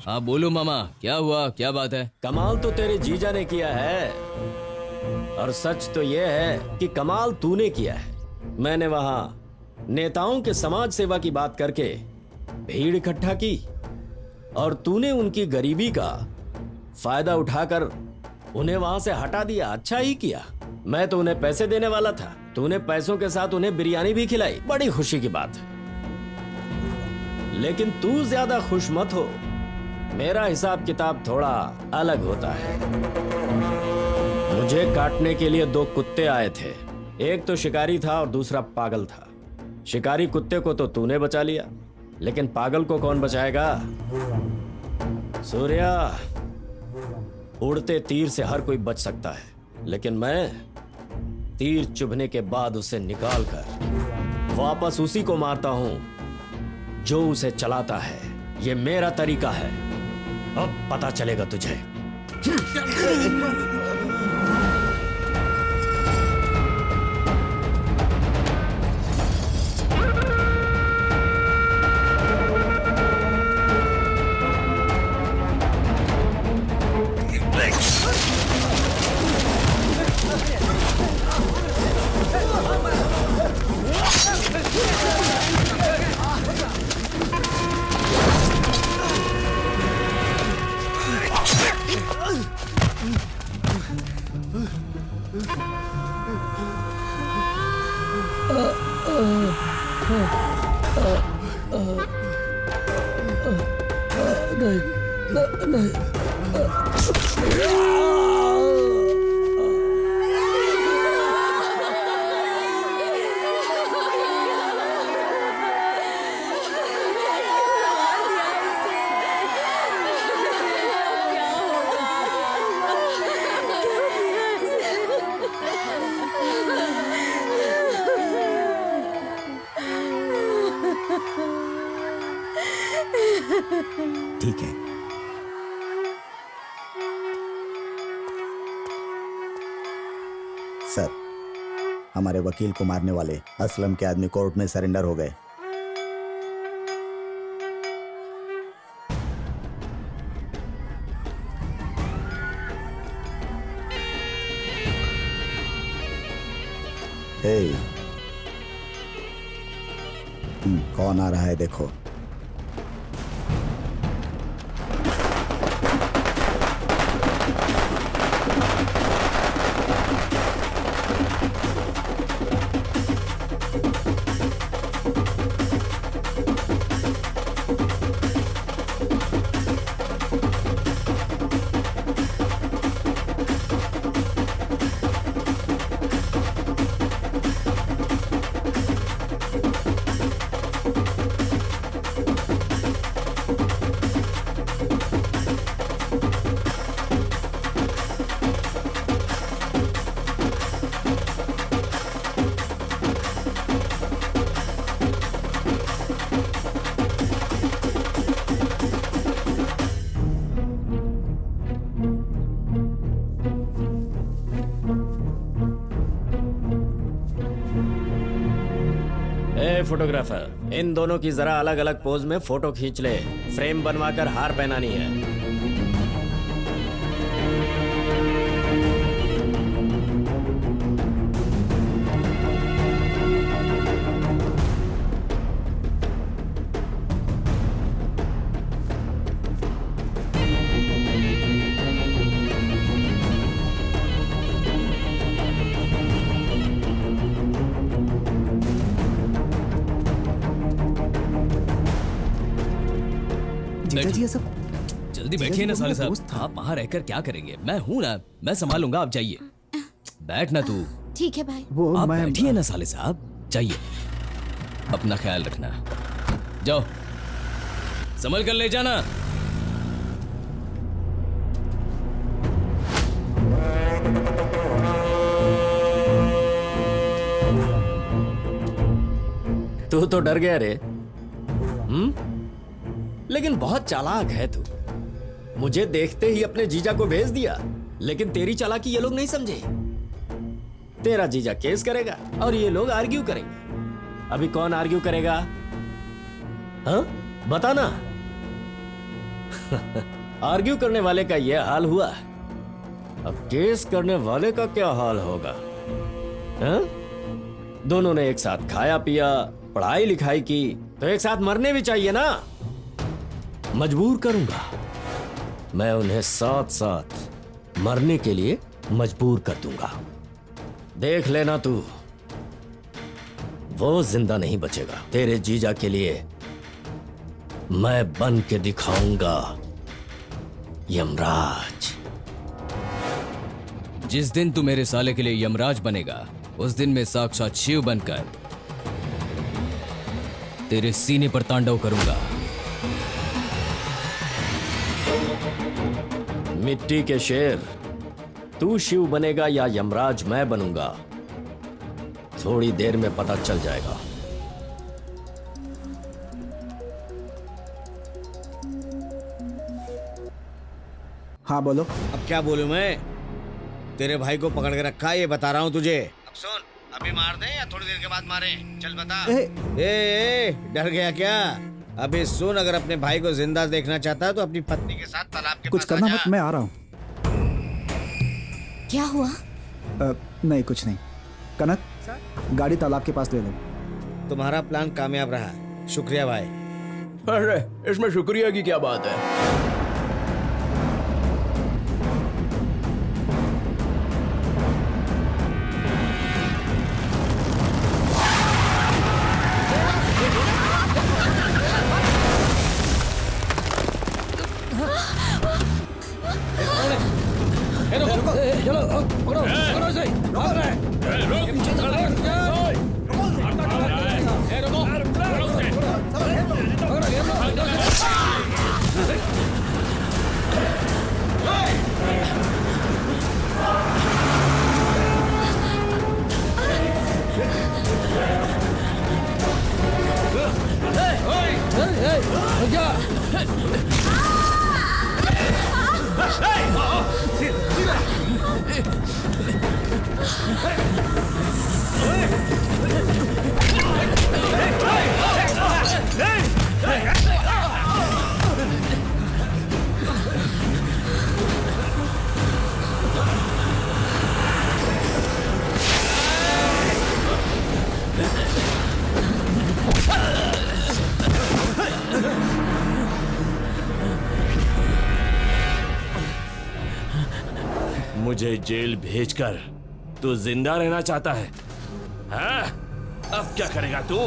हाँ बोलो मामा, क्या हुआ, क्या बात है? कमाल तो तेरे जीजा ने किया है, और सच तो यह है कि कमाल तूने किया है। मैंने वहां नेताओं के समाज सेवा की बात करके भीड़ इकट्ठा की, और तूने उनकी गरीबी का फायदा उठाकर उन्हें वहां से हटा दिया। अच्छा ही किया। मैं तो उन्हें पैसे देने वाला था, तूने पैसों के साथ उन्हें बिरयानी भी खिलाई। बड़ी खुशी की बात है, लेकिन तू ज्यादा खुश मत हो। मेरा हिसाब किताब थोड़ा अलग होता है। मुझे काटने के लिए 2 कुत्ते आए थे, एक तो शिकारी था और दूसरा पागल था। शिकारी कुत्ते को तो तूने बचा लिया, लेकिन पागल को कौन बचाएगा? सूर्या, उड़ते तीर से हर कोई बच सकता है, लेकिन मैं तीर चुभने के बाद उसे निकालकर वापस उसी को मारता हूं जो उसे चलाता है। यह मेरा तरीका है। अब पता चलेगा तुझे। ठीक है। सर, हमारे वकील को मारने वाले असलम के आदमी कोर्ट में सरेंडर हो गए। कौन आ रहा है देखो। फोटोग्राफर, इन दोनों की जरा अलग अलग पोज में फोटो खींच ले। फ्रेम बनवाकर हार पहनानी है। जी सब जल्दी बैठिए ना साले साहब। आप वहाँ रहकर क्या करेंगे? मैं हूँ ना, मैं संभालूंगा। आप जाइए, बैठ ना तू। ठीक है भाई। आप बैठिए ना साले साहब, जाइए, अपना ख्याल रखना। जाओ, संभल कर ले जाना। तू तो डर गया रे। लेकिन बहुत चालाक है तू। मुझे देखते ही अपने जीजा को भेज दिया, लेकिन तेरी चालाकी ये लोग नहीं समझे। तेरा जीजा केस करेगा और ये लोग आर्ग्यू करेंगे। अभी कौन आर्ग्यू करेगा? हाँ, बताना। आर्ग्यू करने वाले का यह हाल हुआ, अब केस करने वाले का क्या हाल होगा? हाँ? दोनों ने एक साथ खाया पिया, पढ़ाई लिखाई की, तो एक साथ मरने भी चाहिए ना। मजबूर करूंगा, मैं उन्हें साथ साथ मरने के लिए मजबूर कर दूंगा। देख लेना तू, वो जिंदा नहीं बचेगा। तेरे जीजा के लिए मैं बन के दिखाऊंगा यमराज। जिस दिन तू मेरे साले के लिए यमराज बनेगा, उस दिन मैं साक्षात शिव बनकर तेरे सीने पर तांडव करूंगा। मिट्टी के शेर, तू शिव बनेगा या यमराज मैं बनूंगा, थोड़ी देर में पता चल जाएगा। हाँ बोलो। अब क्या बोलूं मैं? तेरे भाई को पकड़ के रखा है, ये बता रहा हूँ तुझे। अब सुन, अभी मार दे या थोड़ी देर के बाद मारे? चल बता। ए, डर गया क्या? अभी सुन, अगर अपने भाई को जिंदा देखना चाहता है तो अपनी पत्नी के साथ तालाब के कुछ पास करना आ मत, जा। मैं आ रहा हूँ। क्या हुआ? नहीं कुछ नहीं। कनक, गाड़ी तालाब के पास ले लो। तुम्हारा प्लान कामयाब रहा, शुक्रिया भाई। अरे इसमें शुक्रिया की क्या बात है? मुझे जेल भेजकर तू जिंदा रहना चाहता है? हाँ? अब क्या करेगा तू?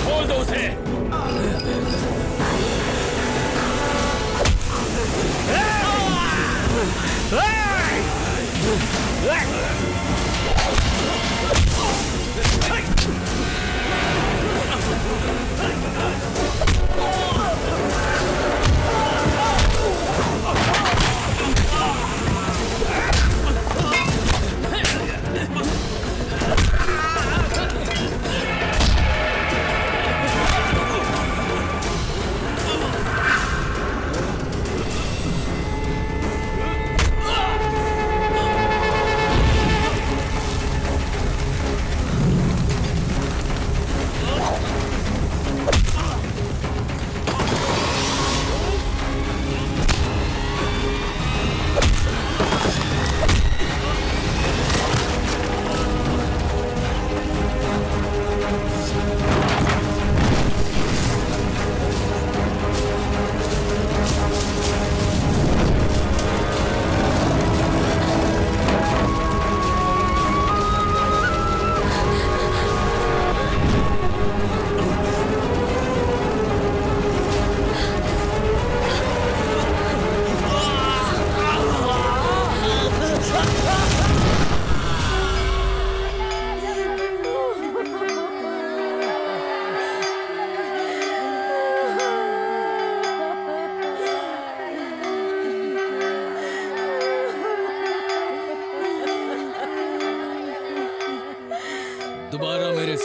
खोल दो उसे।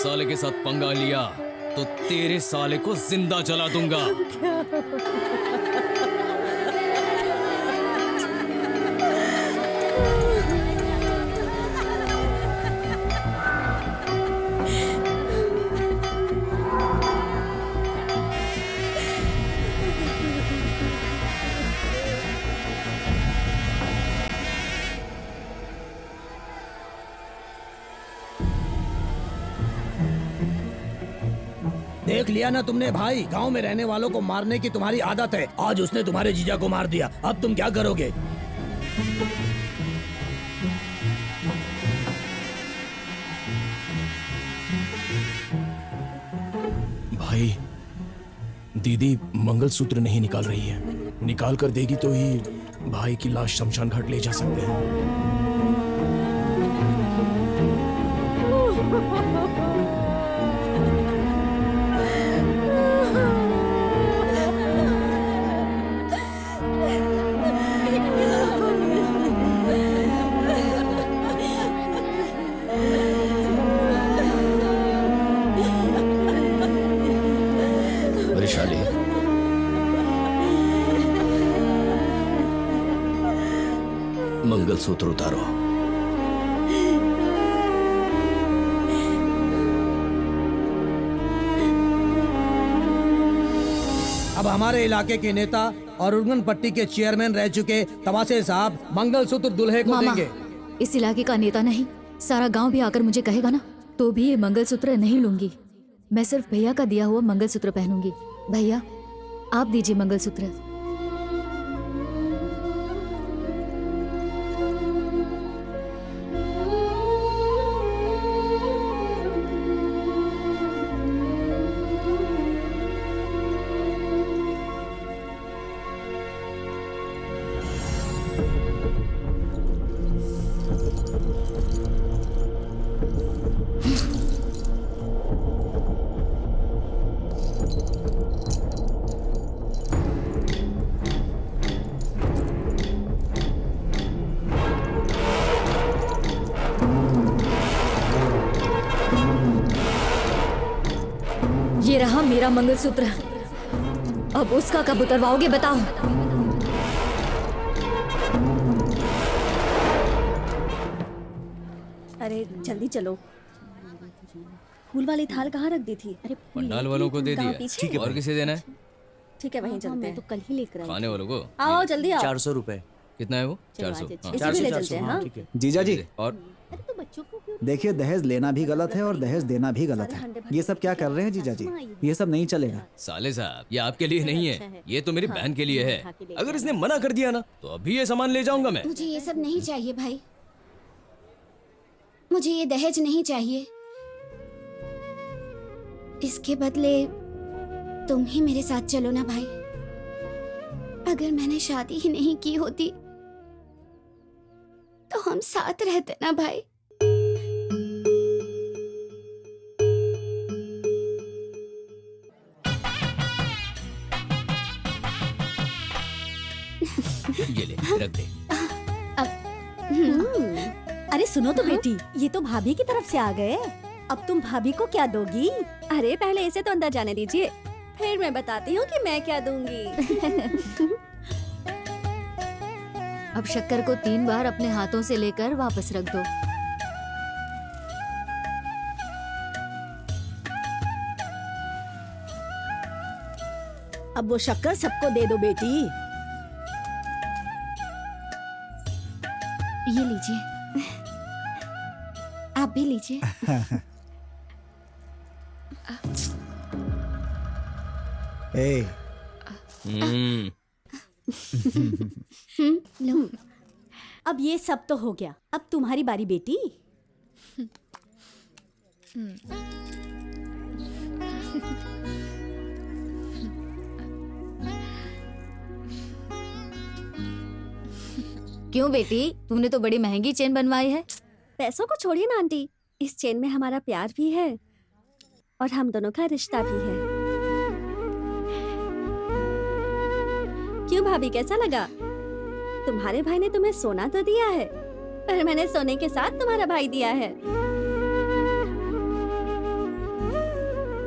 साले के साथ पंगा लिया तो तेरे साले को जिंदा जला दूंगा। देख लिया ना तुमने भाई, गांव में रहने वालों को मारने की तुम्हारी आदत है। आज उसने तुम्हारे जीजा को मार दिया, अब तुम क्या करोगे? भाई, दीदी मंगलसूत्र नहीं निकाल रही है। निकाल कर देगी तो ही भाई की लाश शमशान घाट ले जा सकते हैं। वैशाली, मंगलसूत्र उतारो। अब हमारे इलाके के नेता और उर्गन पट्टी के चेयरमैन रह चुके तवासे साहब मंगलसूत्र दूल्हे को मामा, देंगे। इस इलाके का नेता नहीं, सारा गांव भी आकर मुझे कहेगा ना तो भी ये मंगलसूत्र नहीं लूंगी। मैं सिर्फ भैया का दिया हुआ मंगलसूत्र पहनूंगी। भैया, आप दीजिए मंगलसूत्र। ये रहा मेरा मंगलसूत्र। अब उसका कब उतरवाओगे बताओ? अरे जल्दी चलो, फूल वाली थाल कहाँ रख दी थी? अरे पंडाल वालों को दे कहाँ दिया। पीछे? ठीक है, और किसे देना है? ठीक है, वहीं चलते हैं। तो कल ही लेकर खाने वालों को। आओ जल्दी आओ। 400 रुपए। कितना है वो? 400। इसी भी ले चलते हैं। हाँ जीजा जी, और देखिए दहेज लेना भी गलत है और दहेज देना भी गलत है। ये सब क्या कर रहे हैं जीजा जी? ये सब नहीं चलेगा। साले साहब, ये आपके लिए नहीं है, ये तो मेरी बहन के लिए है। अगर इसने मना कर दिया ना तो अभी ये सामान ले जाऊंगा मैं। मुझे ये सब नहीं चाहिए भाई, मुझे ये दहेज नहीं चाहिए। इसके बदले तुम ही मेरे साथ चलो ना भाई। अगर मैंने शादी ही नहीं की होती तो हम साथ रहते ना भाई। ये ले, रख दे। अरे सुनो तो बेटी, ये तो भाभी की तरफ से आ गए। अब तुम भाभी को क्या दोगी? अरे पहले इसे तो अंदर जाने दीजिए, फिर मैं बताती हूँ कि मैं क्या दूंगी। अब शक्कर को 3 बार अपने हाथों से लेकर वापस रख दो। अब वो शक्कर सबको दे दो बेटी। ये लीजिए, आप भी लीजिए। ए, लो। अब ये सब तो हो गया, अब तुम्हारी बारी बेटी। क्यों बेटी, तुमने तो बड़ी महंगी चेन बनवाई है। पैसों को छोड़िए ना आंटी, इस चेन में हमारा प्यार भी है और हम दोनों का रिश्ता भी है। क्यों भाभी, कैसा लगा? तुम्हारे भाई ने तुम्हें सोना तो दिया है, पर मैंने सोने के साथ तुम्हारा भाई दिया है।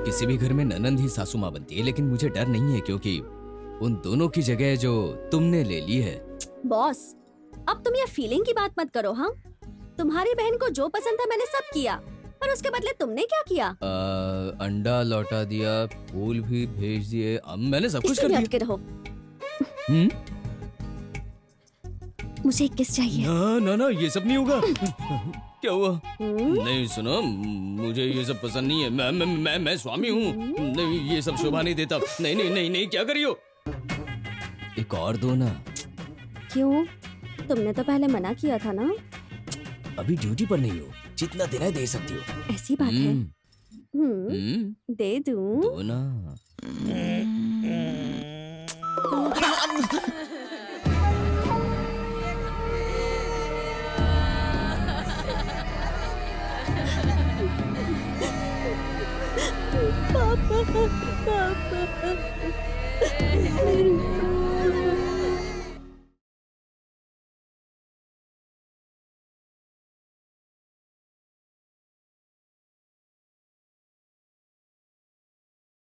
किसी भी घर में ननंद ही सासू माँ बनती है, लेकिन मुझे डर नहीं है क्योंकि उन दोनों की जगह जो तुमने ले ली है। बॉस, अब तुम ये फीलिंग की बात मत करो। हाँ, तुम्हारी बहन को जो पसंद था मैंने सब किया, पर उसके बदले तुमने क्या किया? अंडा लौटा दिया, फूल भी भेज दिए, मैंने सब कुछ इससे कर भी दिया। हटके रहो। मुझे एक किस चाहिए। ना ना ना, ये सब नहीं होगा। क्या हुआ? नहीं सुनो, मुझे ये सब पसंद नहीं है। मैं स्वामी हूँ। नहीं, ये सब शोभा नहीं देता। नहीं नहीं नहीं नहीं, क्या करियो? एक और दो ना। क्यों? तुमने तो पहले मना किया था ना। अभी ड्यूटी पर नहीं हो, जितना देना है दे सकती हो। ऐसी बात है। दे दूं? दो ना। पापा, पापा,